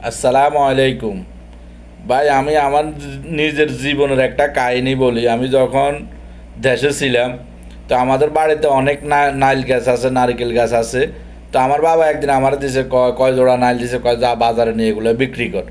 আসসালামু আলাইকুম। ভাই আমি আমার নিজের জীবনের একটা কাহিনী বলি। আমি যখন দেশে ছিলাম, তো আমাদের বাড়িতে অনেক নাইল গাছ আছে, নারকেল গাছ আছে। তো আমার বাবা একদিন আমার দিছে, কয় কয় জোড়া নাইল দিছে, কয় যা বাজারে নিয়ে এগুলো বিক্রি কর।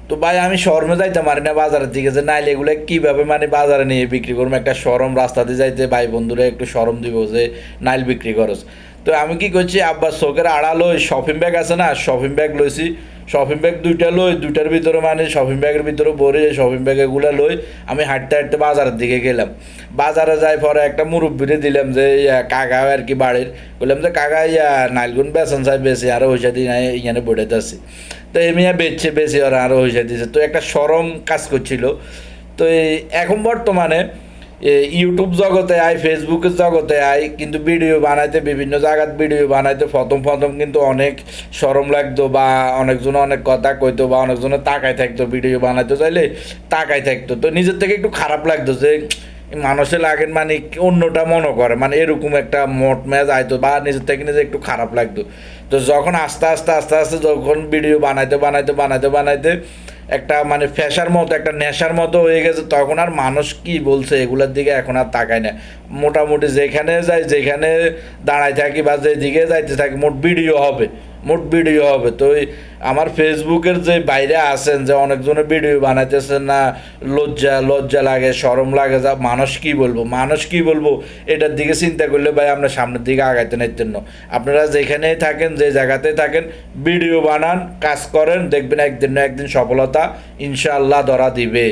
তো ভাই আমি শরমে যাইতে পারি না বাজারের দিকে, যে নাইল এগুলো কীভাবে মানে বাজারে নিয়ে বিক্রি করবো। একটা শরম, রাস্তা দিয়ে যাইতে ভাই বন্ধুরা একটু শরম দিব যে নাইল বিক্রি করস। তো আমি কি করছি, আব্বার চোখের আড়াল ওই শপিং ব্যাগ আছে না, শপিং ব্যাগ লইছি। শপিং ব্যাগ দুইটা লই, দুইটার ভিতরে মানে শপিং ব্যাগের ভিতরে ভরে শপিং ব্যাগ এগুলো লই আমি হাঁটতে হাঁটতে বাজারের দিকে গেলাম। বাজারে যাই পরে একটা মুরব্বিরে দিলাম, যে কাকা আর কি বাড়ির, বললাম যে কাকা নাইলগুন বেচন চাই, বেশি আরও পয়সা দিই নাই এখানে বইটাতে আছি। তো এমিয়া বেচছে, বেশি ওরা আরও পয়সা দিয়েছে। তো একটা সরম কাজ করছিল। তো এখন বর্তমানে ইউটিউব জগতে আয়, ফেসবুকের জগতে আয়, কিন্তু ভিডিও বানাইতে বিভিন্ন জায়গার ভিডিও বানাইতে প্রথম প্রথম কিন্তু অনেক শরম লাগতো, বা অনেকজন অনেক কথা কইতো, বা অনেকজনের তাকায় থাকতো, ভিডিও বানাইতে চাইলে তাকায় থাকতো। তো নিজের থেকে একটু খারাপ লাগতো যে মানুষে লাগেন মানে অন্যটা মনে করে, মানে এরকম একটা মট ম্যাচ আইতো, বা নিজের থেকে নিজে একটু খারাপ লাগতো। তো যখন আস্তে আস্তে আস্তে আস্তে যখন ভিডিও বানাইতে বানাইতে বানাইতে বানাইতে একটা মানে ফ্যাশার মতো, একটা নেশার মতো হয়ে গেছে, তখন আর মানুষ কি বলছে এগুলোর দিকে এখন আর তাকায় না। মোটামুটি যেখানে যাই, যেখানে দাঁড়ায় থাকি বা যেদিকে যাইতে থাকি, মোট ভিডিও হবে, মোট ভিডিও হবে। তো আমার ফেসবুকের যে বাইরে আছেন, যে অনেকজনের ভিডিও বানাইতেছেন না, লজ্জা লজ্জা লাগে, শরম লাগে, যা মানুষ কি বলবো, মানুষ কি বলবো, এটার দিকে চিন্তা করলে ভাই আমরা সামনের দিকে আগাইতে নাইতেন না। আপনারা যেখানেই থাকেন, যে জায়গাতেই থাকেন, ভিডিও বানান, কাজ করেন, দেখবেন একদিন না একদিন সফলতা ইনশাআল্লাহ ধরা দিবে।